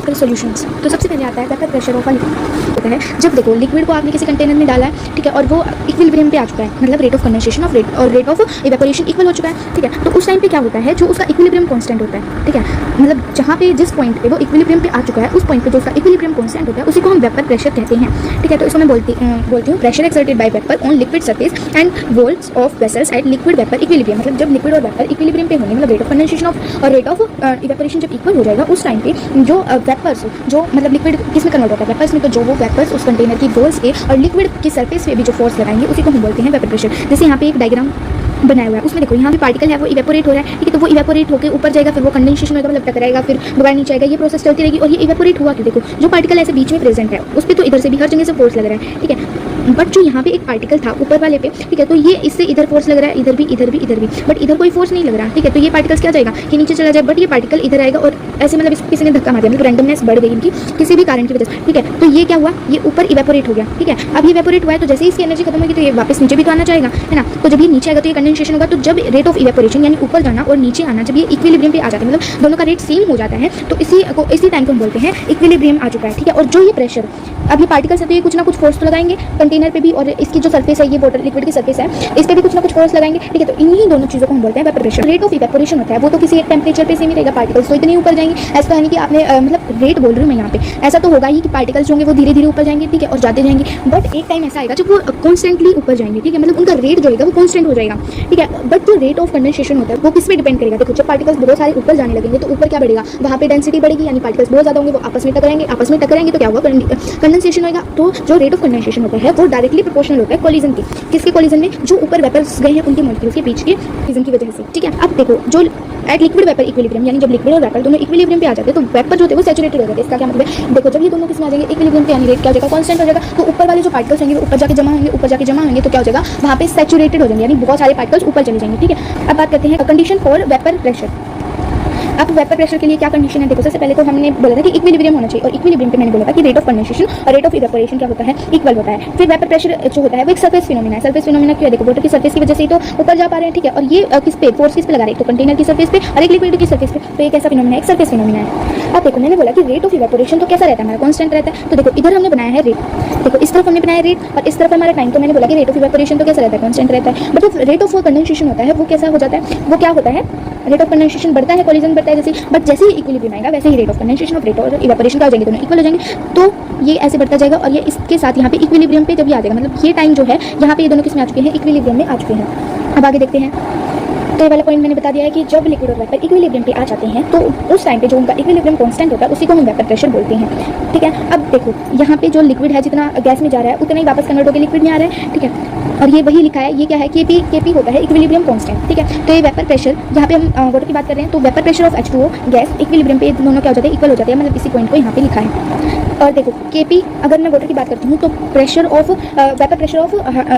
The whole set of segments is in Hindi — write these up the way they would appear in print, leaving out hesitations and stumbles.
इसका सॉल्यूशंस। तो सबसे पहले आता है वेपर प्रेशर ऑफ होता है जब देखो लिक्विड को आपने किसी कंटेनर में डाला है, ठीक है, और वो इक्विलिब्रियम पे आ चुका है, मतलब रेट ऑफ कंडेंसेशन और रेट ऑफ इवेपोरेशन इक्वल हो चुका है, ठीक है। तो उस टाइम पे क्या होता है, जो उसका इक्विलिब्रियम कांस्टेंट होता है, ठीक है, मतलब जहाँ पे जिस पॉइंट पे वो इक्विलिब्रियम पे आ चुका है उस पॉइंट पे जो उसका इक्विलिब्रियम कांस्टेंट होता है उसी को हम वेपर प्रेशर कहते हैं, ठीक है। तो इसको मैं बोलती हूँ pressure exerted by vapour on liquid surface and walls of vessels at liquid vapour equilibrium. मतलब जब लिक्विड और वेपर इक्विलिब्रियम पे होंगे, मतलब रेट ऑफ कंडेंसेशन और रेट ऑफ इवेपोरेशन जब इक्वल हो जाएगा उस टाइम पे जो वेपर्स जो मतलब लिक्विड किस में कन्वर्ट होता है, वेपर्स में, तो जो वो वेपर्स उस कंटेनर की वॉल्स के और लिक्विड की सरफेस पे भी जो फोर्स लगाएंगे उसी को हम बोलते हैं वेपर प्रेशर। जैसे यहाँ पे एक डायग्राम बनाया हुआ है, उसमें देखो यहाँ पे पार्टिकल है वो इवेपोरेट हो रहा है, ठीक है, तो वो इवेपोरेट होकर ऊपर जाएगा, फिर वो कंडेंसेशन होगा, मतलब टकराएगा, फिर दोबारा नीचे आएगा, ये प्रोसेस चलती रहेगी। और ये इवेपोरेट हुआ कि देखो जो पार्टिकल ऐसे बीच में प्रेजेंट है उस पर तो इधर से भी हर जगह से फोर्स लग रहा है, ठीक है, बट जो यहाँ पे एक पार्टिकल था ऊपर वाले पे, ठीक है, तो ये इससे इधर फोर्स लग रहा है, इधर भी इधर भी इधर भी, बट इधर कोई फोर्स नहीं लग रहा, ठीक है। तो ये पार्टिकल्स क्या जाएगा कि नीचे चला जाए, बट ये पार्टिकल इधर आएगा और ऐसे मतलब इसको किसी ने धक्का मार दिया, मतलब रैंडमनेस बढ़ गई इनकी किसी भी कारण की वजह से, ठीक है। तो ये क्या हुआ, ये ऊपर इवेपोरेट हो गया, ठीक है। अब ये इवेपोरेट हुआ है तो जैसे ही इसकी एनर्जी खत्म होगी तो ये वापस नीचे भी तो आना चाहेगा, है ना। तो जब ये नीचे आएगा तो ये कंडेंसेशन होगा, तो जब रेट ऑफ इवेपोरेशन यानी ऊपर जाना और नीचे आना जब ये इक्विलिब्रियम पे आ जाता है, मतलब दोनों का रेट सेम हो जाता है, तो इसी टाइम को हम बोलते हैं इक्विलिब्रियम आ चुका है, ठीक है। और जो ये प्रेशर अब ये पार्टिकल्स है तो ये कुछ ना कुछ फोर्स तो लगाएंगे कंटेनर पे भी, और इसकी जो सरफेस है ये वाटर लिक्विड की सरफेस है इस पे भी कुछ ना कुछ फोर्स लगाएंगे, ठीक है। तो इन्हीं दोनों चीज़ों को हम बोलते हैं vapour pressure. Rate of evaporation होता है वो तो किसी एक टेम्परेचर पे सेम ही रहेगा, पार्टिकल्स तो इतने ऊपर जाएंगे, ऐसा है नहीं कि आपने मतलब रेट बोल रही हूँ मैं यहाँ पे, ऐसा तो होगा ही कि पार्टिकल्स होंगे वो धीरे धीरे ऊपर जाएंगे, ठीक है, और जाते जाएंगे, बट एक टाइम ऐसा आएगा जब वो कॉन्स्टेंटली ऊपर जाएंगे, ठीक है, मतलब उनका रेट जो होगा वो कॉन्स्टेंट हो जाएगा, ठीक है। बट जो रेट ऑफ कंडेंसेशन होता है वो किस पे डिपेंड करेगा, देखो जब पार्टिकल्स बहुत सारे ऊपर जाने लगेंगे तो ऊपर क्या बढ़ेगा, वहाँ पे डेंसिटी बढ़ेगी, यानी पार्टिकल्स बहुत ज़्यादा होंगे, वो आपस में टकराएंगे तो क्या होगा, कंडेंसेशन होगा। तो जो रेट ऑफ कंडेंसेशन होता है वो डायरेक्टली प्रोपोर्शनल होता है कोलिजन की, किसके कोलिजन में, जो ऊपर वेपर्स गए हैं उनके मॉलिक्यूल्स के बीच के कोलिजन की वजह से, ठीक है। अब देखो जो एट लिक्विड वेपर इक्विलिब्रियम, यानी जब लिक्विड और वेपर दोनों इक्विलिब्रियम पे आ जाते हैं तो वेपर जो होते हैं वो सैचुरेटेड हो जाते हैं। इसका क्या मतलब है, देखो जब ये दोनों किस में आ जाएंगे इक्विलिब्रियम पे, यानी रेट क्या हो जाएगा, कांस्टेंट हो जाएगा, तो ऊपर वाले जो पार्टिकल्स होंगे वो ऊपर जाके जमा होंगे, तो क्या हो जाएगा, वहाँ पे सैचुरेटेड हो जाएंगे, यानी बहुत सारे पार्टिकल्स ऊपर चले जाएंगे, ठीक है। अब बात करते हैं कंडीशन फॉर वेपर प्रेशर। अब वेपर प्रेशर के लिए क्या कंडीशन है, देखो सबसे पहले तो हमने बोला था कि इक्विलिब्रियम होना चाहिए, और इक्विलिब्रियम पे मैंने बोला था कि रेट ऑफ कंडेंसेशन और रेट ऑफ इवेपोरेशन क्या होता है, इक्वल होता है। फिर वेपर प्रेशर जो होता है वो एक सरफेस फिनोमेना है। सरफेस फिनोमेना क्यों है, देखो वाटर की सरफेस की वजह से ही तो ऊपर जा पा रहे हैं, ठीक है, और ये किस पे फोर्स किस पे लगा रहे हैं, तो कंटेनर की सरफेस पे और एक लिक्विड की सरफेस पे, तो एक ऐसा फिनोमेना है, एक सरफेस फिनोमेना है। अब देखो मैंने बोला कि रेट ऑफ इवेपोरेशन तो कैसा रहता है, हमारा कांस्टेंट रहता है। तो देखो इधर हमने बनाया है रेट, देखो इस तरफ हमने बनाया रेट और इस तरफ हमारा टाइम, तो मैंने बोला कि रेट ऑफ इवेपोरेशन तो कैसा रहता है, कांस्टेंट रहता है। बट जो रेट ऑफ कंडेंसेशन होता है वो कैसा हो जाता है, वो क्या होता है, रेट ऑफ कंडेंसेशन बढ़ता है, कोलिजन बढ़ता है जैसे, बट जैसे ही इक्विलिब्रियम आएगा वैसे ही रेट ऑफ कंडेंसेशन और रेट ऑफ इवेपोरेशन क्या हो जाएंगे, दोनों इक्वल हो जाएंगे, तो ये ऐसे बढ़ता जाएगा। और ये इसके साथ यहाँ पे इक्विलिब्रियम पे जब ये आ जाएगा, मतलब ये टाइम जो है यहाँ पे ये दोनों किस में आ चुके हैं, इक्विलिब्रियम में आ चुके हैं। अब आगे देखते हैं, तो ये वाला पॉइंट मैंने बता दिया है कि जब लिक्विड और वेपर इक्विलिब्रियम पे आ जाते हैं तो उस टाइम पे जो उनका इक्विलिब्रियम कांस्टेंट होता है उसी को हम वेपर प्रेशर बोलते हैं, ठीक है। अब देखो यहाँ पे जो लिक्विड है जितना गैस में जा रहा है उतना ही वापस कन्वर्ट होकर लिक्विड में आ रहा है, ठीक है, और ये वही लिखा है, ये क्या है, केपी होता है इक्विलिब्रियम कांस्टेंट, ठीक है। तो ये वेपर प्रेशर, यहाँ पे हम वाटर की बात कर रहे हैं, तो vapour pressure of H2O gas equilibrium पे दोनों क्या हो जाते हैं, इक्वल हो जाते हैं, मतलब इसी पॉइंट को यहाँ पे लिखा है। और देखो केपी अगर मैं वाटर की बात करती हूँ तो pressure of vapour pressure of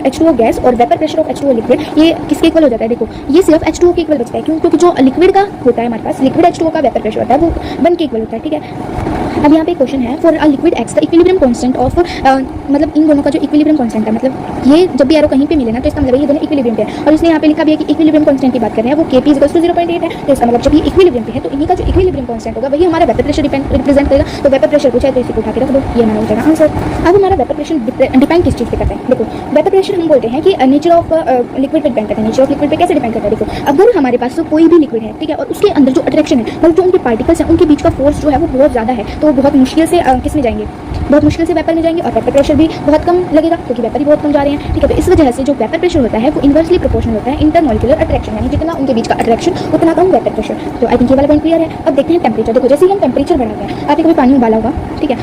H2O gas और vapour pressure of H2O liquid ये किसके इक्वल हो जाता है, देखो ये सिर्फ H2O के इक्वल बचता है, क्योंकि जो लिक्विड का होता है हमारे पास, लिक्विड H2O का वेपर प्रेशर होता है वो 1 के इक्वल होता है, ठीक है। अब यहाँ पे क्वेश्चन है, for a liquid x the equilibrium constant of, मतलब इन दोनों का जो इक्विलिब्रियम कांस्टेंट है, मतलब ये जब भी एरो कहीं पे मिले ना तो इसका मतलब ये दोनों इक्विलिब्रियम पे है, और इसने यहाँ पे लिखा भी है कि इक्विलिब्रियम कांस्टेंट की बात कर रहे हैं, वो Kp = 0.8 है, तो इसका मतलब जब ये इक्विलिब्रियम पे है तो इन्हीं का जो इक्विलिब्रियम कांस्टेंट होगा वही हमारा वेपर प्रेशर रिप्रेजेंट करेगा। तो वेपर प्रेशर पूछा है तो इसी को उठा के रख दो, ये हमारा हो जाएगा आंसर। अब हमारा वेपर प्रेशर डिपेंड किस चीज़ पे करता है, देखो वेपर प्रेशर हम बोलते हैं कि नेचर ऑफ लिक्विड पे डिपेंड करता है। नेचर ऑफ लिक्विड पे कैसे डिपेंड करता है, देखो अगर हमारे पास कोई भी लिक्विड है, ठीक है, और उसके अंदर जो अट्रैक्शन है, मतलब जो उनके पार्टिकल्स हैं उनके बीच का फोर्स जो है वो बहुत ज़्यादा है, तो बहुत मुश्किल से किस में जाएंगे, बहुत मुश्किल से वेपर में जाएंगे, और वेपर प्रेशर भी बहुत कम लगेगा क्योंकि वेपर ही बहुत कम जा रहे हैं, ठीक है। तो इस वजह से जो वेपर प्रेशर होता है वो इनवर्सली प्रोपोर्शनल होता है इंटरमॉलिक्यूलर अट्रैक्शन, यानी जितना उनके बीच का अट्रैक्शन उतना कम वेपर प्रेशर। तो आई थिंक ये वाला पॉइंट क्लियर है। अब देखते हैं टेम्परेचर, देखो जैसे ही हम टेम्परेचर बढ़ाते हैं, आपने कभी पानी उबाला होगा, ठीक है,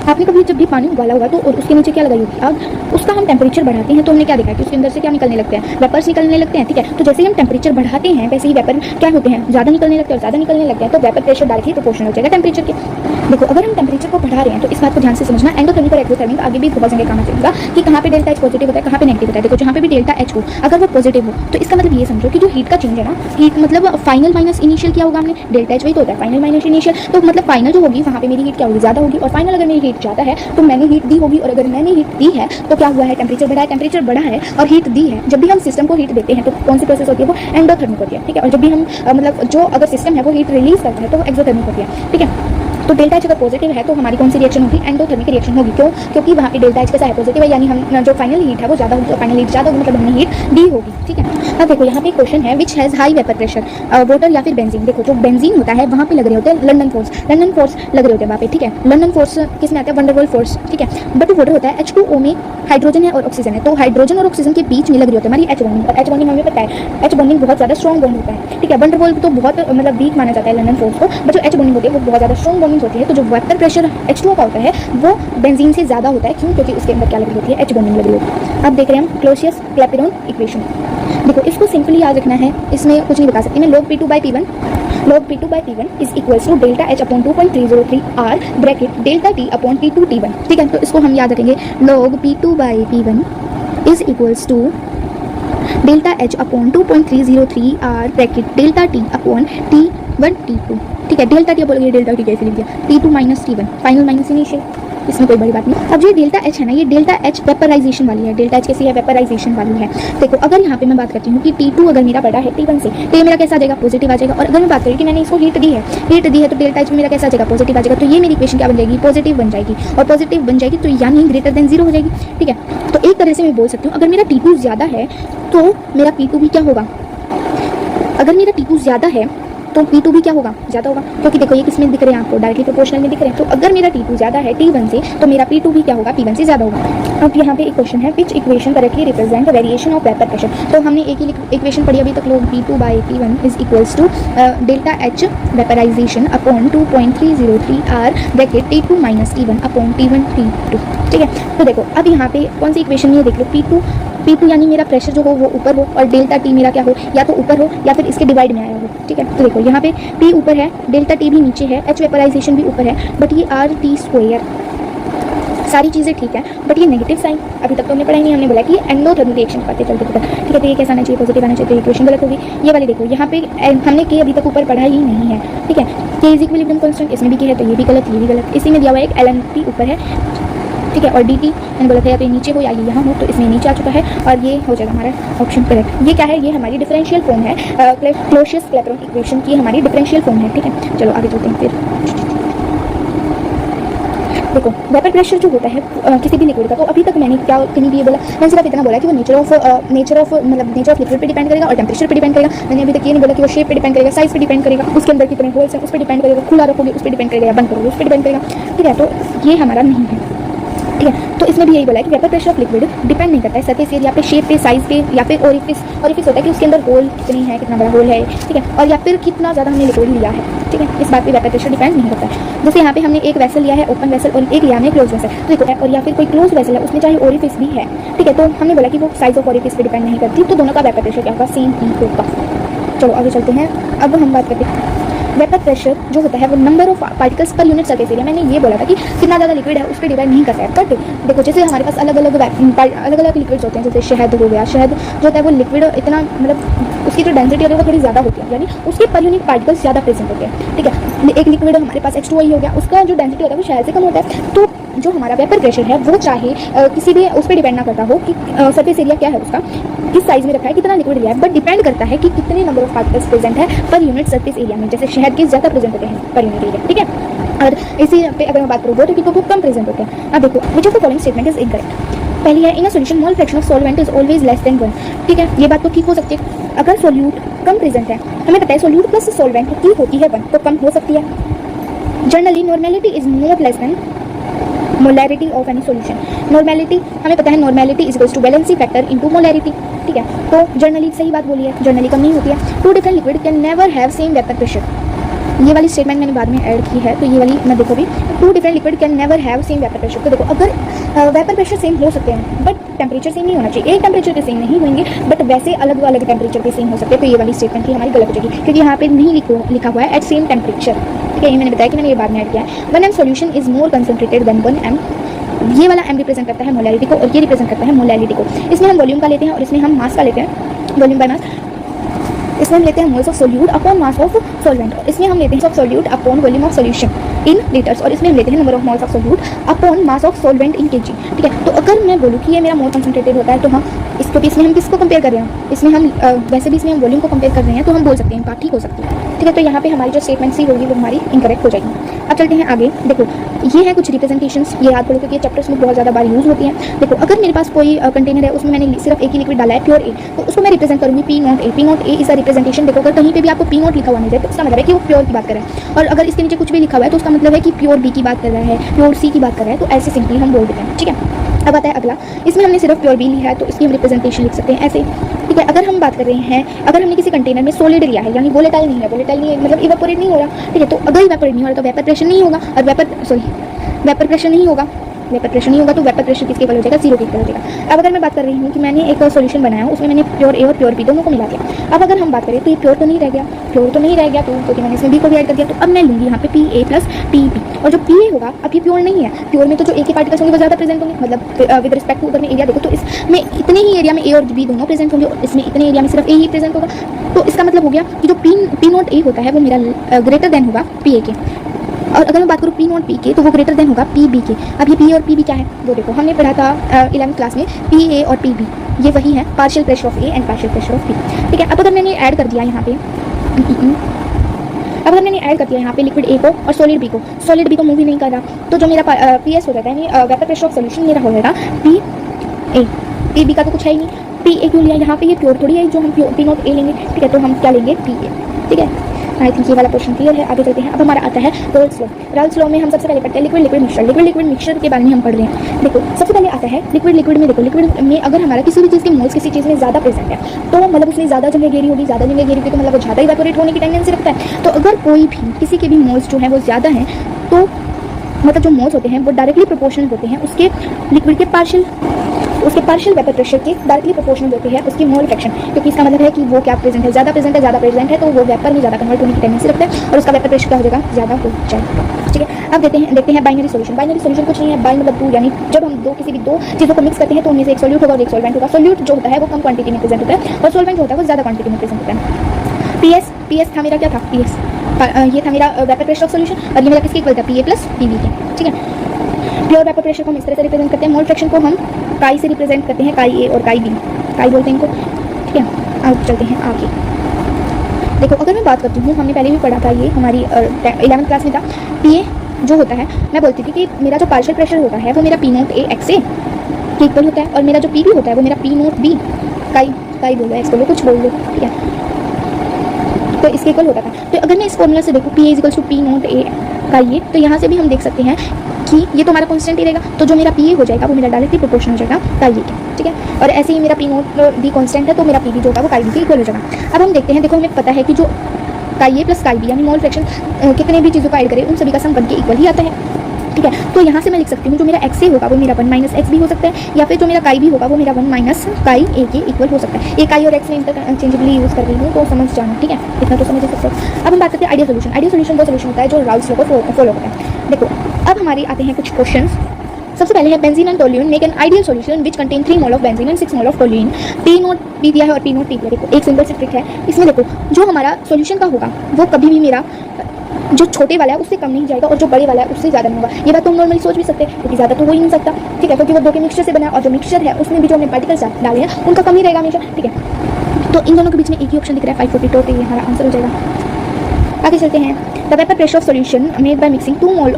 आपने कभी जब भी पानी उबाला होगा तो और उसके नीचे क्या लगाई होगी आग, उसका हम टेम्परेचर बढ़ाते हैं तो हमने क्या देखा कि उसके अंदर से क्या निकलने लगते हैं, वेपर्स निकलने लगते हैं, ठीक है। तो जैसे ही हम टेम्परेचर बढ़ाते हैं वैसे ही वेपर क्या होते हैं, ज़्यादा निकलने लगते हैं, और ज़्यादा निकलने लगते हैं तो वेपर प्रेशर डायरेक्टली प्रोपोर्शनल हो जाएगा टेम्परेचर के। देखो अगर हम टेम्परेचर को बढ़ा रहे हैं तो इस बात को ध्यान से समझना, एंडोथर्मिक और एक्सोथर्मिक आगे भी बहुत जगह काम आएगा कि कहाँ पे डेल्टा H पॉजिटिव होता है, कहाँ पे नेगेटिव होता है। देखो जहाँ पे भी डेल्टा H हो अगर वो पॉजिटिव हो तो इसका मतलब ये समझो कि जो हीट का चेंज है ना, हीट मतलब फाइनल माइनस इनिशियल किया होगा हमने, डेल्टा H वही तो होता है फाइनल माइनस इनिशियल, तो मतलब फाइनल जो होगी वहाँ पे मेरी हीट क्या होगी, ज़्यादा होगी, और फाइनल अगर मेरी हीट ज़्यादा है तो मैंने हीट दी होगी, और अगर मैंने हीट दी है तो क्या हुआ है, टेम्परेचर बढ़ा है और हीट दी है। जब भी हम सिस्टम को हीट देते हैं तो कौन सी प्रोसेस होती है, वो एंडोथर्मिक होती है, ठीक है, और जब भी हम मतलब जो अगर सिस्टम है वो हीट रिलीज करता है तो वो एक्सोथर्मिक होती है, ठीक है। तो डेल्टा एच अगर पॉजिटिव है तो हमारी कौन सी रिएक्शन होगी, एंडोथर्मिक रिएक्शन होगी। क्यों? क्योंकि वहाँ पे डेल्टा एच कैसा है, पॉजिटिव है, यानी हम जो फाइनल हीट है वो ज़्यादा होगी, फाइनल हीट ज़्यादा होगी मतलब हमने हीट दी होगी। ठीक है, अब देखो यहाँ पे क्वेश्चन है which has high vapour pressure, water या फिर बेंजीन। देखो जो बेंजीन होता है वहाँ पे लग रहे होते हैं लंदन फोर्स लग रहे होते हैं वहाँ पे। ठीक है, लंदन फोर्स किस में आता है, वंडरवॉल फोर्स। ठीक है, बट वाटर होता है H2O में हाइड्रोजन है और ऑक्सीजन है, तो हाइड्रोजन और ऑक्सीजन के बीच में लग रही होती है हमारी एच बॉन्डिंग। और एच बॉन्डिंग हमें पता है, एच बॉन्डिंग बहुत ज़्यादा स्ट्रॉन्ग बॉन्ड होता है। ठीक है, वंडरवॉल तो बहुत मतलब वीक माना जाता है लंदन फोर्स को, बट जो एच बॉन्डिंग होती है वो बहुत ज़्यादा स्ट्रॉन्ग बॉन्डिंग होती है। तो जो वेपर प्रेशर H2O का होता है वो बेंजीन से ज़्यादा होता है। क्यों? क्योंकि उसके अंदर क्या लगी होती है, एच बॉन्डिंग लगी होती है। अब देख रहे हैं हम क्लॉसियस-क्लैपेरॉन इक्वेशन। देखो इसको सिंपली याद रखना है, इसमें कुछ नहीं बता सकती मैं। log P2/P1 is equals to delta H upon 2.303 R bracket delta T upon T2 T1। ठीक है, तो इसको हम याद रखेंगे, log P2/P1 is equals to delta H upon 2.303 R bracket delta T upon T1 T2। ठीक है, डेल्टा टी बोलोगे, डेल्टा टी कैसे लिख दिया, T2 minus T1, final minus initial, इसमें कोई बड़ी बात नहीं। अब ये डेल्टा एच है ना, ये डेल्टा एच वेपराइजेशन वाली है। डेल्टा एच कैसी है, वेपराइजेशन वाली है। देखो अगर यहाँ पे मैं बात करती हूँ कि T2 अगर मेरा बड़ा है T1 से, तो ये मेरा कैसा आ जाएगा, पॉजिटिव आ जाएगा। और अगर मैं बात करूँ कि मैंने इसको हीट दी है तो डेल्टा एच में मेरा कैसा आ जाएगा, पॉजिटिव आ जाएगा। तो ये मेरी इक्वेशन क्या बन जाएगी, पॉजिटिव बन जाएगी। और पॉजिटिव बन जाएगी तो यानी ग्रेटर देन 0 हो जाएगी। ठीक है, तो एक तरह से मैं बोल सकती हूँ अगर मेरा T2 ज़्यादा है तो मेरा P2 भी क्या होगा, अगर मेरा T2 ज़्यादा है तो P2 भी क्या होगा, ज़्यादा होगा। क्योंकि देखो ये किसमें दिख रहे हैं आपको, डायरेक्टली प्रोपोर्शनल में दिख रहे हैं। तो अगर मेरा T2 ज़्यादा है T1 से तो मेरा P2 भी क्या होगा, P1 से ज़्यादा होगा। अब यहाँ पे एक क्वेश्चन है विच equation correctly represent variation of vapour pressure. तो हमने एक ही इक्वेशन पढ़ी अभी तक, log P2/P1 is equals to delta H vaporisation upon 2.303 R bracket T2 minus T1 upon T1 T2। ठीक है, तो देखो अब यहाँ पे कौन सी इक्वेशन में देख लो, P2 यानी मेरा प्रेशर जो हो वो ऊपर हो और डेल्टा टी मेरा क्या हो, या तो ऊपर हो या फिर इसके डिवाइड में आया हो। ठीक है, तो देखो यहाँ पे P ऊपर है, डेल्टा टी भी नीचे है, एच वेपराइजेशन भी ऊपर है, बट ये RT² सारी चीज़ें ठीक है, बट ये नेगेटिव साइन अभी तक तो हमने पढ़ा ही नहीं। हमने बोला कि ये एंडोथर्मिक रिएक्शन करते चलते पता। ठीक है, तो ये कैसा आना चाहिए, पॉजिटिव आना चाहिए, तो इक्वेशन गलत होगी। ये वाली देखो यहाँ पे हमने के अभी तक ऊपर पढ़ा ही नहीं है। ठीक है, के इज इक्विलिब्रियम कांस्टेंट, इसमें भी के है तो ये भी गलत, ये भी गलत। इसी में दिया हुआ है एक LNP ऊपर है। ठीक है, और dt मैंने बोला था या तो ये नीचे हो या ये यहाँ हो, तो इसमें नीचे आ चुका है और ये हो जाएगा हमारा ऑप्शन करेक्ट। ये क्या है, ये हमारी डिफरेंशियल फॉर्म है, क्लॉसियस-क्लैपेरॉन इक्वेशन की हमारी डिफरेंशियल फॉर्म है। ठीक है, चलो आगे चलते हैं फिर। देखो वेपर प्रेशर जो होता है किसी भी लिक्विड का, तो अभी तक मैंने क्या कहीं भी ये बोला, मैंने सिर्फ इतना बोला कि वो नेचर ऑफ लिक्विड पे डिपेंड करेगा और टेम्परेचर पे डिपेंड करेगा। मैंने अभी तक ये नहीं बोला कि वो शेप पे डिपेंड करेगा, साइज पे डिपेंड करेगा, उसके अंदर कितने होल्स हैं उस पर डिपेंड करेगा, खुला रखोगे उस पर डिपेंड करेगा या बंद करोगे उस पर डिपेंड करेगा। ठीक है, तो ये हमारा नहीं है। ठीक है, तो इसमें भी यही बोला है कि vapour pressure of liquid depend नहीं करता है सरफेस एरिया पे, शेप पे, साइज पे, या फिर ओरिफिस होता है कि उसके अंदर होल कितनी है, कितना बड़ा होल है। ठीक है, और या फिर कितना ज़्यादा हमने लिक्विड लिया है। ठीक है, इस बात पे वेपर प्रेशर डिपेंड नहीं करता है। जैसे यहाँ पे हमने एक वेसल लिया है, ओपन वेसल, और एक लिया हमने क्लोज वेसल। तो देखो, और या फिर कोई क्लोज वेसल है उसमें चाहे ओरिफिस भी है। ठीक है, तो हमने बोला कि वो साइज ऑफ ओरिफिस पे डिपेंड नहीं करती, तो दोनों का वेपर प्रेशर क्या होगा, सेम ही होगा। चलो आगे चलते हैं। अब हम बात करते हैं वेपर प्रेशर जो होता है वो number of particles per unit surface area. मैंने ये बोला था कि कितना ज़्यादा लिक्विड है उस पर डिपेंड नहीं करता है। बट देखो जैसे हमारे पास अलग अलग लिक्विड्स होते हैं, जैसे शहद हो गया, शहद जो होता है वो लिक्विड इतना मतलब उसकी जो डेंसिटी है वो थोड़ी ज़्यादा होती है, यानी उसके पर यूनिट पार्टिकल्स ज़्यादा प्रेजेंट होते हैं। ठीक है, एक लिक्विड हमारे पास H2O हो गया, उसका जो डेंसिटी होता है वो शहद से कम होता है। तो जो हमारा वेपर प्रेशर है वो चाहे किसी भी उस पर डिपेंड ना करता हो कि सरफेस एरिया क्या है उसका, किस साइज में रखा है, कितना लिक्विड लिया है, बट डिपेंड करता है कि कितने नंबर ऑफ पार्टिकल्स प्रेजेंट है पर यूनिट सरफेस एरिया में। जैसे शहद के ज़्यादा प्रेजेंट होते हैं पर यूनिट एरिया। ठीक है, और इसी पे अगर मैं बात करूँ वाटर की तो वो कम प्रेजेंट होते हैं। अब देखो which of the following statement is incorrect. पहली है in a solution mole fraction of solvent is always less than 1। ठीक है, ये बात तो ठीक हो सकती है। अगर सोल्यूट कम प्रेजेंट है, हमें पता है सोल्यूट प्लस सॉल्वेंट की होती है 1, तो कम हो सकती है। Generally normality is not less than molarity of any solution. Normality हमें पता है, normality is equals to valency factor into molarity. ठीक है, तो जनरली सही बात बोली है, जनरली कम नहीं होती है। Two different liquid can never have same vapour pressure. ये वाली स्टेटमेंट मैंने बाद में ऐड की है, तो ये वाली मैं देखो भी, two different liquid can never have same vapour pressure. तो देखो अगर वेपर प्रेशर सेम हो सकते हैं बट टेम्परेचर सेम नहीं होना चाहिए। एक टेम्परेचर के सेम नहीं होंगे बट वैसे अलग अलग टेम्परेचर के सेम हो सकते हैं। तो ये वाली स्टेटमेंट की हमारी गलत हो जाएगी, क्योंकि यहाँ पे नहीं लिखा हुआ है एट सेम टेम्परेचर। ठीक है, ये मैंने बताया कि मैंने ये बाद में ऐड किया है। 1 m solution is more concentrated than 1 m। ये वाला m रिप्रेजेंट करता है मोलैरिटी को और ये रिप्रेजेंट करता है मोलैलिटी को। इसमें हम वॉल्यूम का लेते हैं और इसमें हम मास का लेते हैं, वॉल्यूम बाय मास। इसमें हम लेते हैं moles of solute upon mass of solvent, और इसमें हम लेते हैं of solute upon volume of solution in litres, और इसमें हम लेते हैं number of moles of solute upon mass of solvent in KG. ठीक है, तो अगर मैं बोलूँ कि ये मेरा मोर कंसनट्रेटेड होता है तो हम इसको, इसमें हम किसको कंपेयर कर रहे हैं, इसमें हम वैसे भी इसमें हम वॉल्यूम को कंपेयर कर रहे हैं, तो हम बोल सकते हैं बात ठीक हो सकती है। ठीक है, तो यहाँ पे हमारी जो स्टेटमेंट सी होगी वो हमारी इनकरेक्ट हो जाएगी। अब चलते हैं आगे। देखो ये है कुछ रिप्रेजेंटेशंस, ये याद करो क्योंकि ये चैप्टर्स में बहुत ज़्यादा बार यूज़ होती हैं। देखो अगर मेरे पास कोई कंटेनर है, उसमें मैंने सिर्फ एक ही लिक्विड डाला है, प्योर ए, तो उसको मैं रिप्रेजेंट करूँगी P not A. P not A is a representation. देखो अगर कहीं पे भी आपको पी नॉट लिखा हुआ मिल जाए तो उसका मतलब है कि वो प्योर की बात कर रहा है, और अगर इसके नीचे कुछ भी लिखा हुआ है तो उसका मतलब है कि प्योर बी की बात कर रहा है, प्योर सी की बात कर रहा है। तो ऐसे सिंपली हम बोल देते हैं। ठीक है, अब आता है अगला। इसमें हमने सिर्फ प्योर बी लिया है तो इसकी हम रिप्रेजेंटेशन लिख सकते हैं ऐसे। ठीक है, अगर हम बात कर रहे हैं, अगर हमने किसी कंटेनर में सॉलिड लिया है, यानी वोलेटाइल नहीं है, वोलेटाइल नहीं है मतलब इवेपोरेट नहीं हो रहा। ठीक है, तो अगर इवेपोरेट नहीं हो रहा तो वेपर प्रेशर नहीं होगा, और वेपर प्रेशर नहीं होगा, वेपर प्रेशर नहीं होगा तो वेपर प्रेशर किसके इक्वल हो जाएगा, जीरो के इक्वल हो जाएगा। अब अगर मैं बात कर रही हूँ कि मैंने एक सॉल्यूशन बनाया, उसमें मैंने प्योर ए और प्योर बी दोनों को मिला दिया। अब अगर हम बात करें तो ये प्योर तो नहीं रह गया, प्योर तो नहीं रह गया, तो क्योंकि मैंने इसमें बी को भी ऐड कर दिया। तो अब मैं लूँगी यहाँ पे P A plus T B, और जो पी ए होगा, अब ये प्योर नहीं है, प्योर में तो जो ए के पार्टिकल्स होंगे वो ज़्यादा प्रेजेंट होंगे, मतलब विद रिस्पेक्ट टू अगर मैं एरिया देखो तो इसमें इतने ही एरिया में ए और बी दोनों प्रेजेंट होंगे, और इसमें इतने एरिया में सिर्फ ए ही प्रेजेंट होगा। तो इसका मतलब हो गया कि जो पी नॉट ए होता है वो मेरा ग्रेटर देन होगा पी ए के, और अगर मैं बात करूँ पी नॉट पी के तो वो ग्रेटर देन होगा पी बी के। अब ये पी और पी बी क्या है वो देखो, हमने पढ़ा था 11th क्लास में, पी ए और पी बी ये वही है, partial pressure of A and partial pressure of B. ठीक है, अब अगर मैंने ऐड कर दिया यहाँ पे, अब अगर मैंने ऐड कर दिया यहाँ पे लिक्विड ए को और सॉलिड बी को मूव ही नहीं कर रहा, तो जो मेरा पी एस हो जाता है, वेपर प्रेशर ऑफ सोल्यूशन मेरा हो जाएगा पी ए। पी बी का तो कुछ है ही नहीं, पी ए क्यों लिया यहाँ पे, ये प्योर थोड़ी है जो हम पी नॉट ए लेंगे। ठीक है, तो हम क्या लेंगे, पी ए। ठीक है, आई थिंक ये वाला क्वेश्चन क्लियर है। आगे चलते हैं। अब हमारा आता है रोल्स लॉ। रोल्स लॉ में हम सबसे पहले पढ़ते हैं लिक्विड मिक्सचर के बारे में हम पढ़ रहे हैं। देखो सबसे पहले आता है लिक्विड में। देखो लिक्विड में अगर हमारा किसी भी चीज़ के मोल्स किसी चीज़ में ज़्यादा प्रेजेंट है तो मतलब उसमें ज़्यादा जगह घेरी होगी, ज़्यादा जगह घेरी होगी तो मतलब वो ज़्यादा इवेपोरेट होने की टेंडेंसी रखता है। तो अगर कोई भी किसी के भी मोल्स जो है वो ज़्यादा हैं तो मतलब जो मोल्स होते हैं वो डायरेक्टली प्रोपोर्शनल होते हैं उसके लिक्विड के पार्शियल वेपर प्रेशर के डायरेक्टली प्रोपोर्शनल होते हैं उसकी मोल फ्रैक्शन, क्योंकि इसका मतलब है कि वो क्या प्रेजेंट है, ज़्यादा प्रेजेंट है तो वो वेपर में ज़्यादा कन्वर्ट होने की टेंडेंसी रखता है और उसका वेपर प्रेशर क्या हो जाएगा, ज़्यादा हो जाएगा। ठीक है, अब देखते हैं बाइनरी सॉल्यूशन। बाइनरी सॉल्यूशन कुछ नहीं है, बाई मतलब टू, यानी जब हम किसी भी दो चीज़ों को मिक्स करते हैं तो उनमें से एक सोल्यूट होगा और एक सॉल्वेंट होगा। सोल्यूट जो होता है वो कम क्वांटिटी में प्रेजेंट होता है और सॉल्वेंट जो होता है वो ज़्यादा क्वांटिटी में प्रेजेंट होता है। पी एस था मेरा, क्या था, पी एस ये था मेरा वेपर प्रेशर ऑफ सोल्यूशन, और ये मेरा किसके इक्वल था, P A plus P B के। ठीक है, प्योर वेपर प्रेशर को हम इस तरह से रिप्रेजेंट करते हैं, मोल फ्रैक्शन को हम काई से रिप्रेजेंट करते हैं, काई ए और काई बी, काई बोलते हैं इनको। ठीक है, अब चलते हैं आगे। देखो अगर मैं बात करती हूँ, हमने पहले भी पढ़ा था, ये हमारी 11th क्लास में था। पी ए जो होता है, मैं बोलती थी कि मेरा जो पार्शियल प्रेशर होता है वो मेरा पी नॉट ए एक्स ए के इक्वल होता है, और मेरा जो पी बी होता है वो मेरा पी नॉट बी काई बोल रहा है, इसको कुछ बोल दो। ठीक है, तो इसके इक्वल होता था। तो अगर मैं इस फॉर्मूला से देखूँ P A equal to P not A chi A, तो यहाँ से भी हम देख सकते हैं कि ये तो हमारा कांस्टेंट ही रहेगा, तो जो मेरा पी ए हो जाएगा वो मेरा डायरेक्टली प्रोपोर्शनल हो जाएगा काई ए के। ठीक है, और ऐसे ही मेरा पी नॉट बी कांस्टेंट है तो मेरा पी बी जो होगा वो काई बी के इक्वल हो जाएगा। अब हम देखते हैं, देखो हमें पता है कि जो काई ए प्लस काई बी यानी मोल फ्रैक्शन कितने भी चीज़ों को ऐड करें उन सभी का सम 1 के इक्वल ही आता है। ठीक है, तो यहाँ से मैं लिख सकती हूँ जो मेरा एक्स ए होगा वो मेरा 1 माइनस एक्स बी हो सकता है, या फिर जो मेरा काई बी होगा वो मेरा 1 माइनस काई ए के इक्वल हो सकता है। ये काई और एक्स में इंटरचेंजेबली यूज़ कर रही हूँ तो समझ जाना। ठीक है, इतना तो समझ सकते हो। अब हम बात करते हैं आइडियल सोल्यूशन। आइडियल सोल्यूशन वो सोल्यूशन होता है जो राउल्स लॉ को फॉलो करता है। देखो अब हमारे आते हैं कुछ क्वेश्चन। सबसे पहले है benzene and toluene make an ideal solution which contain 3 mole of benzene and 6 mole of toluene. P not be दिया है और पी नॉट टी दिया है। देखो एक सिंपल सी ट्रिक है इसमें। देखो जो हमारा सॉल्यूशन का होगा वो कभी भी मेरा जो छोटे वाला है उससे कम नहीं जाएगा और जो बड़े वाला है उससे ज़्यादा नहीं होगा। ये बात तो हम नॉर्मली सोच भी सकते हैं क्योंकि ज़्यादा तो हो ही नहीं सकता। ठीक है, क्योंकि वो दो के मिक्सचर से बना है और जो मिक्सचर है उसमें भी जो हमने पार्टिकल्स डाले हैं उनका कम ही रहेगा हमेशा। ठीक है, तो इन दोनों के बीच में एक ही ऑप्शन दिख रहा है 542, तो ये हमारा आंसर हो जाएगा। आगे चलते हैं। The vapour pressure of solution made by mixing 2 mole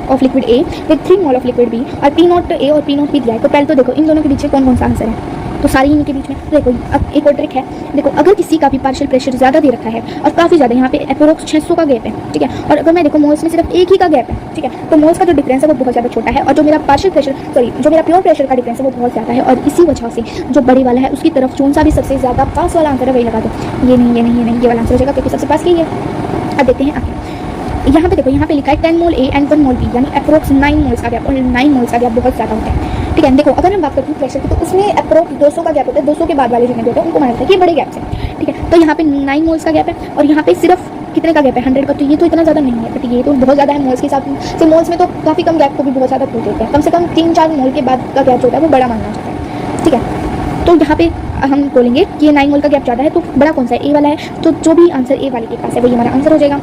of liquid A with 3 mole of liquid B और पी नॉट ए और पी नॉट बी दिया है। तो पहले तो देखो इन दोनों के बीच में कौन कौन सा आंसर है, तो सारी इनके बीच में। देखो अब एक और ट्रिक है। देखो अगर किसी का भी पार्शियल प्रेशर ज़्यादा दे रखा है और काफ़ी ज़्यादा, यहाँ पे अप्रोक्स 600 का गैप है। ठीक है, और अगर मैं देखो मोल्स में सिर्फ एक ही का गैप है। ठीक है, तो मोल्स का जो डिफरेंस है वो बहुत ज़्यादा छोटा है और जो मेरा पार्शियल प्रेशर जो मेरा प्योर प्रेशर का डिफरेंस है वो बहुत ज़्यादा है, और इसी वजह से जो बड़े वाला है उसकी तरफ कौन सा भी सबसे ज़्यादा पास वाला आंसर है वही लगा दो। ये वाला आंसर हो जाएगा क्योंकि सबसे पास यही है। अब देखते हैं आगे। यहाँ पे देखो, यहाँ पे लिखा है 10 मोल ए एंड 1 मोल बी, यानी अप्रोक्स 9 मोल्स का गैप, और 9 मोल्स का गैप बहुत ज़्यादा होता है। ठीक है, देखो अगर हम बात करते हैं प्रेशर की तो उसमें अप्रोक्स 200 का गैप होता है। 200 के बाद वाले जितने होते हैं उनको माना जाता है कि ये बड़े गैप है। ठीक है, तो यहाँ पे 9 मोल्स का गैप है और यहाँ पे सिर्फ कितने का गैप है, 100 का। तो ये तो इतना ज़्यादा नहीं है, बट ये तो बहुत ज़्यादा है मोल्स के हिसाब से। मोल्स में तो काफ़ी कम गैप को भी बहुत ज़्यादा पूछ देते हैं, कम से कम 3-4 मोल के बाद का गैप जो होता है वो बड़ा मानना जाता है। ठीक है, तो यहाँ पे हम बोलेंगे कि ये 9 मोल का गैप ज़्यादा है, तो बड़ा कौन सा है, ए वाला है। तो जो भी आंसर ए वाले के पास है वही हमारा आंसर हो जाएगा।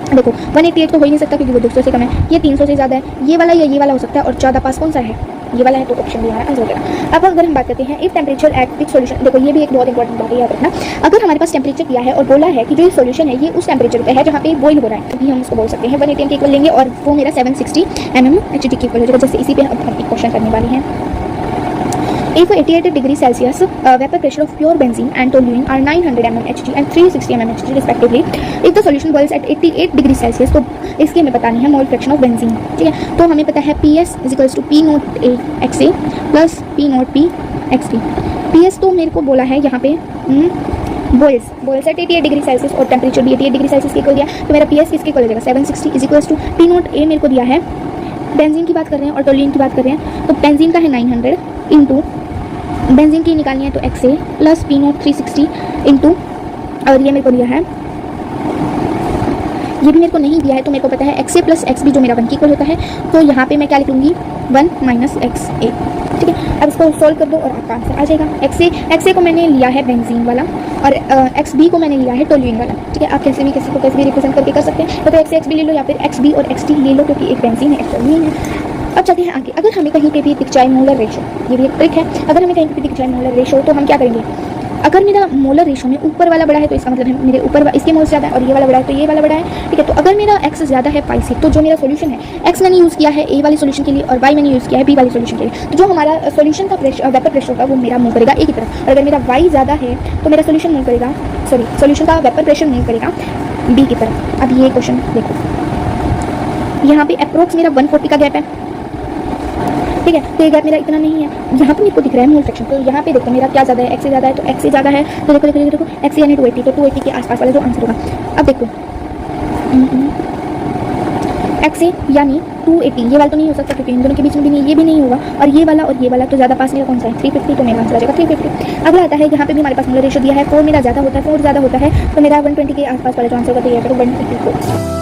देखो 188 तो हो ही नहीं सकता क्योंकि वो 200 से कम है, ये 300 से ज़्यादा है, ये वाला या ये वाला हो सकता है, और ज़्यादा पास कौन सा है, ये वाला है तो ऑप्शन भी हमारा आंसर हो जाएगा। अब अगर हम बात करते हैं if temperature at which solution, देखो ये भी एक बहुत इंपॉर्टेंट बात है, याद रखना। अगर हमारे पास टेम्परेचर दिया है और बोला है कि जो ये सॉल्यूशन है ये उस टेम्परेचर पे है जहाँ पे बॉइल हो रहा है, तभी हम उसको बोल सकते हैं 180 के इक्वल लेंगे और वो मेरा 760 mmHg के इक्वल हो जाएगा। जैसे इसी पे अब हम एक क्वेश्चन करने वाले हैं। If 88 degree Celsius vapor pressure of pure benzene and toluene are 900 mmHg and 360 mmHg respectively, if the solution boils at 88 degree Celsius, तो इसकी हमें बतानी है मोल फ्रैक्शन ऑफ बेंजीन, ठीक है। तो हमें पता है PS equals to P not A XA plus P not B XB। PS तो मेरे को बोला है यहाँ पे बॉयल्स एट 88 डिग्री सेल्सियस और टेम्परेचर भी 88 डिग्री सेल्सियस के इक्वल दिया, तो मेरा PS किसके इक्वल हो जाएगा 760 is equals to P not A मेरे को दिया है, बेंजीन की बात कर रहे हैं और टोल्यूइन की बात कर रहे हैं, तो बेंजीन का है 900 इंटू बेंजीन की निकालनी है तो XA plus P note 360 into, और ये मेरे को दिया है, ये भी मेरे को नहीं दिया है, तो मेरे को पता है XA प्लस XB जो मेरा 1 की इक्वल होता है, तो यहाँ पे मैं क्या लिख लूँगी 1 माइनस XA, ठीक है। अब इसको सॉल्व कर दो और आपका आंसर आ जाएगा। XA को मैंने लिया है बेंजीन वाला और XB को मैंने लिया है टोल्यूइन वाला, ठीक है। आप कैसे भी किसी को कैसे भी रिप्रेजेंट करके कर सकते हैं, तो XA XB ले लो या फिर XB और XT ले लो, क्योंकि एक बेंजीन है एक टोल्यूइन है। अब चलते हैं आगे। अगर हमें कहीं पे भी दिख जाए मोलर रेशो, ये भी एक ट्रिक है, अगर हमें कहीं पे दिख जाए मोलर रेशो तो हम क्या करेंगे, अगर मेरा मोलर रेशो में ऊपर वाला बड़ा है तो इसका मतलब है मेरे ऊपर इसके मोल्स ज़्यादा है, और ये वाला बड़ा है तो ये वाला बड़ा है, ठीक है। तो अगर मेरा x ज़्यादा है पाई से, तो जो मेरा सोल्यूशन है x मैंने यूज़ किया है a वाले सोल्यूशन के लिए और y मैंने यूज़ किया है b वाले सोल्यूशन के लिए, तो जो हमारा सोल्यूशन का वेपर प्रेशर होगा वो मेरा मूव करेगा a की तरफ, और अगर मेरा y ज़्यादा है तो मेरा सोल्यूशन मूव करेगा, सोल्यूशन का वेपर प्रेशर मूव करेगा b की तरफ। अब ये क्वेश्चन देखो, यहाँ पे अप्रोक्स मेरा 140 का गैप है, ठीक है, तो ये गैप मेरा इतना नहीं है, यहाँ पे मेरे को दिख रहा है मोल फ्रैक्शन, तो यहाँ पे देखो मेरा क्या ज़्यादा है, XA ज़्यादा है, तो XA ज़्यादा है, तो देखो XA यानी 280, तो 280 के आसपास वाला जो आंसर होगा। अब देखो XA यानी 280, ये वाला तो नहीं हो सकता क्योंकि इन दोनों के बीच में भी नहीं, ये भी नहीं होगा, और ये वाला तो ज़्यादा पास मेरा कौन सा है 350, तो मेरा आंसर आ जाएगा 350। अगला आता है, यहाँ पे भी हमारे पास मोलर रेशो दिया है, 4 मेरा ज़्यादा होता है, 4 ज़्यादा होता है, तो मेरा 120 के आसपास वाला जो आंसर होगा तो ये 180।